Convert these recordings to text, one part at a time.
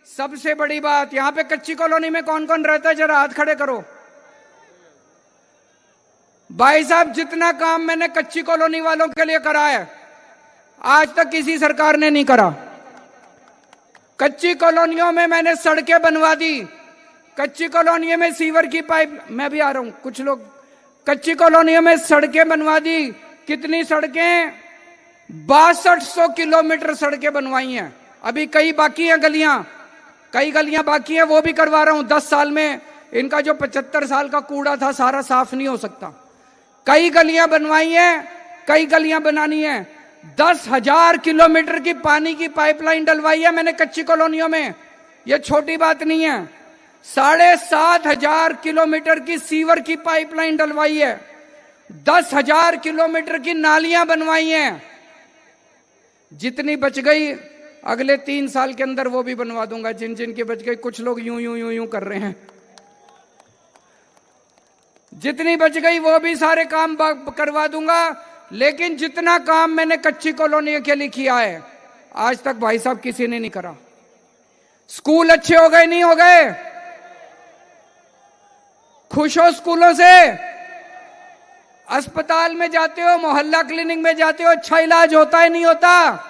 सबसे बड़ी बात, यहां पे कच्ची कॉलोनी में कौन कौन रहता है, जरा हाथ खड़े करो। भाई साहब, जितना काम मैंने कच्ची कॉलोनी वालों के लिए करा है, आज तक किसी सरकार ने नहीं करा। कच्ची कॉलोनियों में मैंने सड़कें बनवा दी, कच्ची कॉलोनियों में सीवर की पाइप, मैं भी आ रहा हूं, कुछ लोग, कच्ची कॉलोनियों में सड़कें बनवा दी। कितनी सड़कें? 6200 किलोमीटर सड़कें बनवाई हैं। अभी कई बाकी हैं गलियां, कई गलियां बाकी हैं, वो भी करवा रहा हूं। 10 साल में इनका जो 75 साल का कूड़ा था सारा साफ नहीं हो सकता। कई गलियां बनवाई हैं, कई गलियां बनानी है। 10,000 किलोमीटर की पानी की पाइपलाइन डलवाई है मैंने कच्ची कॉलोनियों में, यह छोटी बात नहीं है। 7,500 किलोमीटर की सीवर की पाइपलाइन डलवाई है। 10,000 किलोमीटर की नालियां बनवाई हैं। जितनी बच गई अगले 3 साल के अंदर वो भी बनवा दूंगा, जिन जिन की बच गई। कुछ लोग यूं यूं यूं यूं कर रहे हैं। जितनी बच गई वो भी सारे काम करवा दूंगा। लेकिन जितना काम मैंने कच्ची कॉलोनी के लिए किया है, आज तक भाई साहब किसी ने नहीं करा। स्कूल अच्छे हो गए, नहीं हो गए? खुश हो स्कूलों से? अस्पताल में जाते हो, मोहल्ला क्लिनिक में जाते हो, अच्छा इलाज होता है, नहीं होता?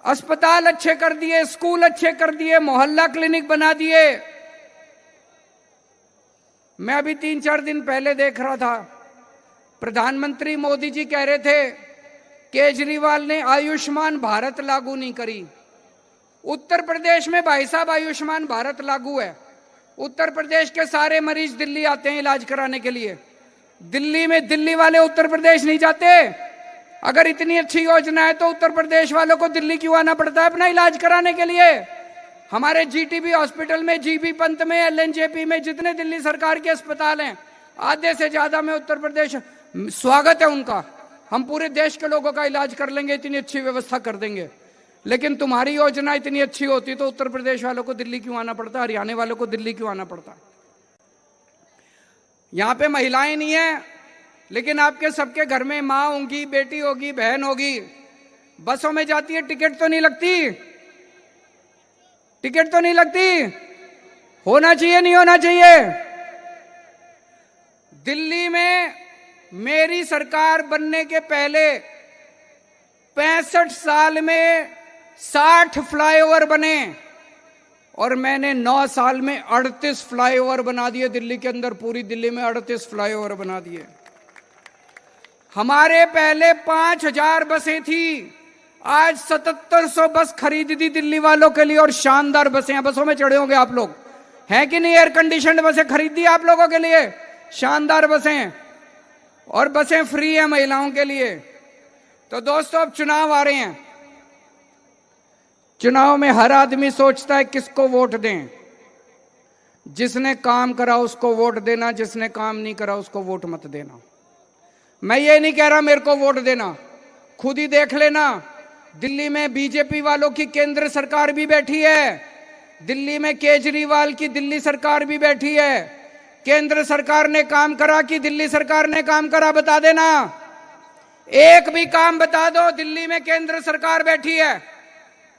अस्पताल अच्छे कर दिए, स्कूल अच्छे कर दिए, मोहल्ला क्लिनिक बना दिए। मैं अभी 3-4 दिन पहले देख रहा था, प्रधानमंत्री मोदी जी कह रहे थे केजरीवाल ने आयुष्मान भारत लागू नहीं करी। उत्तर प्रदेश में भाई साहब आयुष्मान भारत लागू है। उत्तर प्रदेश के सारे मरीज दिल्ली आते हैं इलाज कराने के लिए। दिल्ली में दिल्ली वाले उत्तर प्रदेश नहीं जाते। अगर इतनी अच्छी योजना है तो उत्तर प्रदेश वालों को दिल्ली क्यों आना पड़ता है अपना इलाज कराने के लिए? हमारे जीटीबी हॉस्पिटल में, जीबी पंत में, एलएनजेपी में जितने दिल्ली सरकार के अस्पताल हैं, आधे से ज्यादा में उत्तर प्रदेश, स्वागत है उनका। हम पूरे देश के लोगों का इलाज कर लेंगे, इतनी अच्छी व्यवस्था कर देंगे। लेकिन तुम्हारी योजना इतनी अच्छी होती तो उत्तर प्रदेश वालों को दिल्ली क्यों आना पड़ता, हरियाणा वालों को दिल्ली क्यों आना पड़ता? यहां पे महिलाएं नहीं है, लेकिन आपके सबके घर में माँ होगी, बेटी होगी, बहन होगी। बसों में जाती है, टिकट तो नहीं लगती? टिकट तो नहीं लगती? होना चाहिए, नहीं होना चाहिए? दिल्ली में मेरी सरकार बनने के पहले 65 साल में 60 फ्लाईओवर बने और मैंने 9 साल में 38 फ्लाईओवर बना दिए दिल्ली के अंदर। पूरी दिल्ली में 38 फ्लाईओवर बना दिए। हमारे पहले 5,000 बसें थी, आज 7700 बस खरीद दी दिल्ली वालों के लिए, और शानदार बसें हैं। बसों में चढ़े होंगे आप लोग, हैं कि नहीं? एयर कंडीशनड बसें खरीद दी आप लोगों के लिए, शानदार बसें, और बसें फ्री है महिलाओं के लिए। तो दोस्तों, अब चुनाव आ रहे हैं। चुनाव में हर आदमी सोचता है किसको वोट दें। जिसने काम करा उसको वोट देना, जिसने काम नहीं करा उसको वोट मत देना। मैं ये नहीं कह रहा मेरे को वोट देना, खुद ही देख लेना। दिल्ली में बीजेपी वालों की केंद्र सरकार भी बैठी है, दिल्ली में केजरीवाल की दिल्ली सरकार भी बैठी है। केंद्र सरकार ने काम करा कि दिल्ली सरकार ने काम करा, बता देना। एक भी काम बता दो। दिल्ली में केंद्र सरकार बैठी है,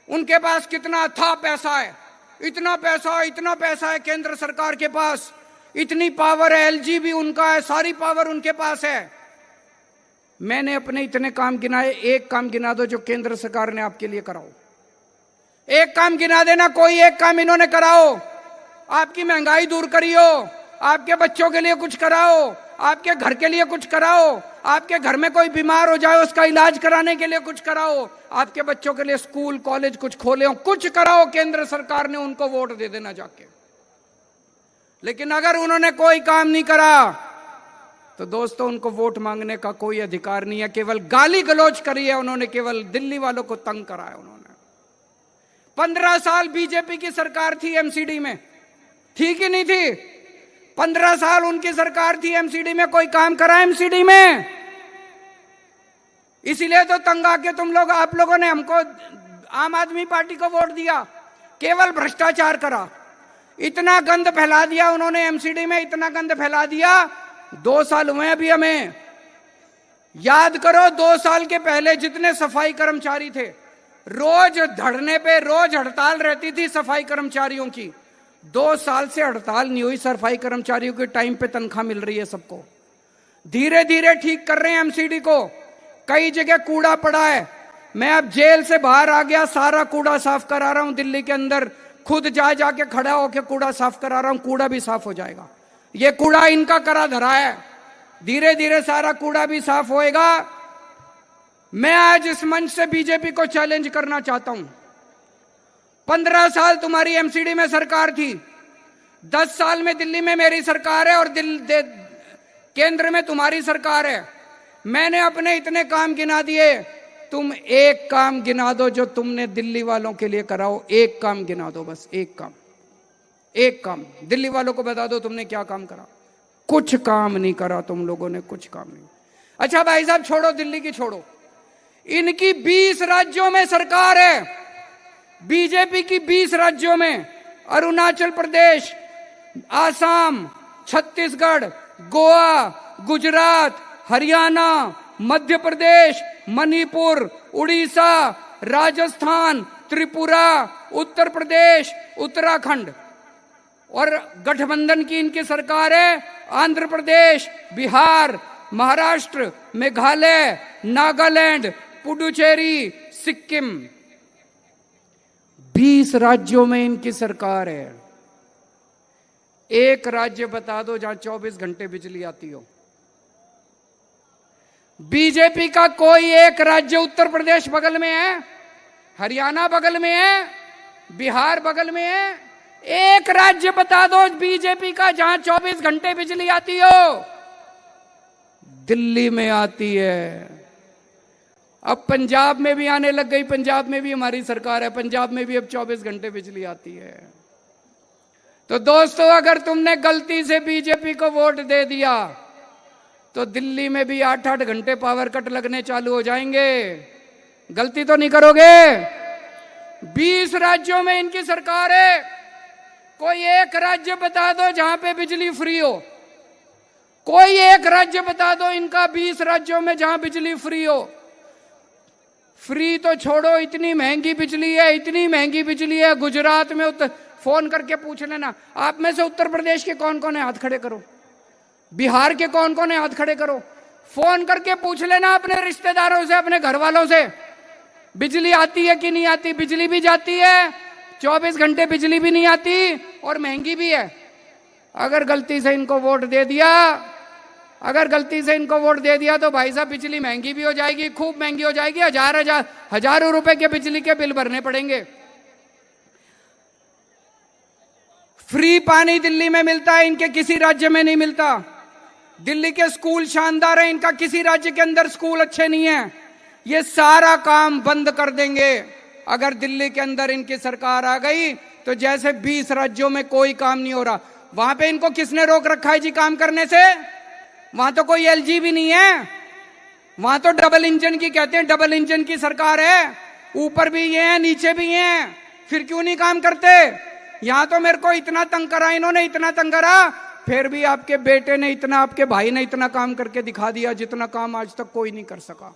उनके पास कितना अथाह पैसा है, इतना पैसा है केंद्र सरकार के पास, इतनी पावर है, एलजी भी उनका है, सारी पावर उनके पास है। मैंने अपने इतने काम गिनाए, एक काम गिना दो जो केंद्र सरकार ने आपके लिए कराओ। एक काम गिना देना, कोई एक काम इन्होंने कराओ। आपकी महंगाई दूर करियो, आपके बच्चों के लिए कुछ कराओ, आपके घर के लिए कुछ कराओ, आपके घर में कोई बीमार हो जाए उसका इलाज कराने के लिए कुछ कराओ, आपके बच्चों के लिए स्कूल कॉलेज कुछ खोले हो, कुछ कराओ केंद्र सरकार ने, उनको वोट दे देना जाके। लेकिन अगर उन्होंने कोई काम नहीं करा तो दोस्तों उनको वोट मांगने का कोई अधिकार नहीं है। केवल गाली गलौज करी है उन्होंने, केवल दिल्ली वालों को तंग करा है उन्होंने। 15 साल बीजेपी की सरकार थी एमसीडी में, थी कि नहीं थी? 15 साल उनकी सरकार थी एमसीडी में, कोई काम करा एमसीडी में? इसीलिए तो तंग आके तुम लोग, आप लोगों ने हमको आम आदमी पार्टी को वोट दिया। केवल भ्रष्टाचार करा, इतना गंद फैला दिया उन्होंने एमसीडी में, इतना गंद फैला दिया। 2 साल हुए अभी हमें, याद करो 2 साल के पहले जितने सफाई कर्मचारी थे रोज धरने पे रोज हड़ताल रहती थी सफाई कर्मचारियों की। 2 साल से हड़ताल नहीं हुई, सफाई कर्मचारियों के टाइम पे तनख्वाह मिल रही है सबको। धीरे धीरे ठीक कर रहे हैं एमसीडी को। कई जगह कूड़ा पड़ा है, मैं अब जेल से बाहर आ गया, सारा कूड़ा साफ करा रहा हूं दिल्ली के अंदर, खुद जा जाके खड़ा होके कूड़ा साफ करा रहा हूं, कूड़ा भी साफ हो जाएगा। ये कूड़ा इनका करा धरा है, धीरे धीरे सारा कूड़ा भी साफ होएगा। मैं आज इस मंच से बीजेपी को चैलेंज करना चाहता हूं। 15 साल तुम्हारी एमसीडी में सरकार थी, 10 साल में दिल्ली में मेरी सरकार है और केंद्र में तुम्हारी सरकार है। मैंने अपने इतने काम गिना दिए, तुम एक काम गिना दो जो तुमने दिल्ली वालों के लिए करा हो। एक काम गिना दो, बस एक काम, एक काम दिल्ली वालों को बता दो तुमने क्या काम करा। कुछ काम नहीं करा तुम लोगों ने, कुछ काम नहीं। अच्छा भाई साहब, छोड़ो दिल्ली की, छोड़ो, इनकी 20 राज्यों में सरकार है, बीजेपी की 20 राज्यों में, अरुणाचल प्रदेश, आसाम, छत्तीसगढ़, गोवा, गुजरात, हरियाणा, मध्य प्रदेश, मणिपुर, उड़ीसा, राजस्थान, त्रिपुरा, उत्तर प्रदेश, उत्तराखंड, और गठबंधन की इनकी सरकार है आंध्र प्रदेश, बिहार, महाराष्ट्र, मेघालय, नागालैंड, पुडुचेरी, सिक्किम। 20 राज्यों में इनकी सरकार है। एक राज्य बता दो जहां 24 घंटे बिजली आती हो। बीजेपी का कोई एक राज्य, उत्तर प्रदेश बगल में है, हरियाणा बगल में है, बिहार बगल में है, एक राज्य बता दो बीजेपी का जहां 24 घंटे बिजली आती हो। दिल्ली में आती है। अब पंजाब में भी आने लग गई, पंजाब में भी हमारी सरकार है, पंजाब में भी अब 24 घंटे बिजली आती है। तो दोस्तों, अगर तुमने गलती से बीजेपी को वोट दे दिया तो दिल्ली में भी 8-8 घंटे पावर कट लगने चालू हो जाएंगे। गलती तो नहीं करोगे? 20 राज्यों में इनकी सरकार है, कोई एक राज्य बता दो जहां पे बिजली फ्री हो। कोई एक राज्य बता दो इनका 20 राज्यों में जहां बिजली फ्री हो। फ्री तो छोड़ो, इतनी महंगी बिजली है, इतनी महंगी बिजली है। गुजरात में फोन करके पूछ लेना, आप में से उत्तर प्रदेश के कौन कौन है, हाथ खड़े करो। बिहार के कौन कौन है, हाथ खड़े करो। फोन करके पूछ लेना अपने रिश्तेदारों से, अपने घर वालों से, बिजली आती है कि नहीं आती। बिजली भी जाती है, 24 घंटे बिजली भी नहीं आती और महंगी भी है। अगर गलती से इनको वोट दे दिया, अगर गलती से इनको वोट दे दिया तो भाई साहब बिजली महंगी भी हो जाएगी, खूब महंगी हो जाएगी। हजारों रुपए के बिजली के बिल भरने पड़ेंगे। फ्री पानी दिल्ली में मिलता है, इनके किसी राज्य में नहीं मिलता। दिल्ली के स्कूल शानदार है, इनका किसी राज्य के अंदर स्कूल अच्छे नहीं है। ये सारा काम बंद कर देंगे अगर दिल्ली के अंदर इनकी सरकार आ गई तो। जैसे 20 राज्यों में कोई काम नहीं हो रहा, वहां पे इनको किसने रोक रखा है जी काम करने से? वहां तो कोई एलजी भी नहीं है, वहां तो डबल इंजन की कहते हैं, डबल इंजन की सरकार है। ऊपर भी ये है, नीचे भी है, फिर क्यों नहीं काम करते? यहां तो मेरे को इतना तंग करा इन्होंने, इतना तंग करा, फिर भी आपके बेटे ने इतना, आपके भाई ने इतना काम करके दिखा दिया जितना काम आज तक कोई नहीं कर सका।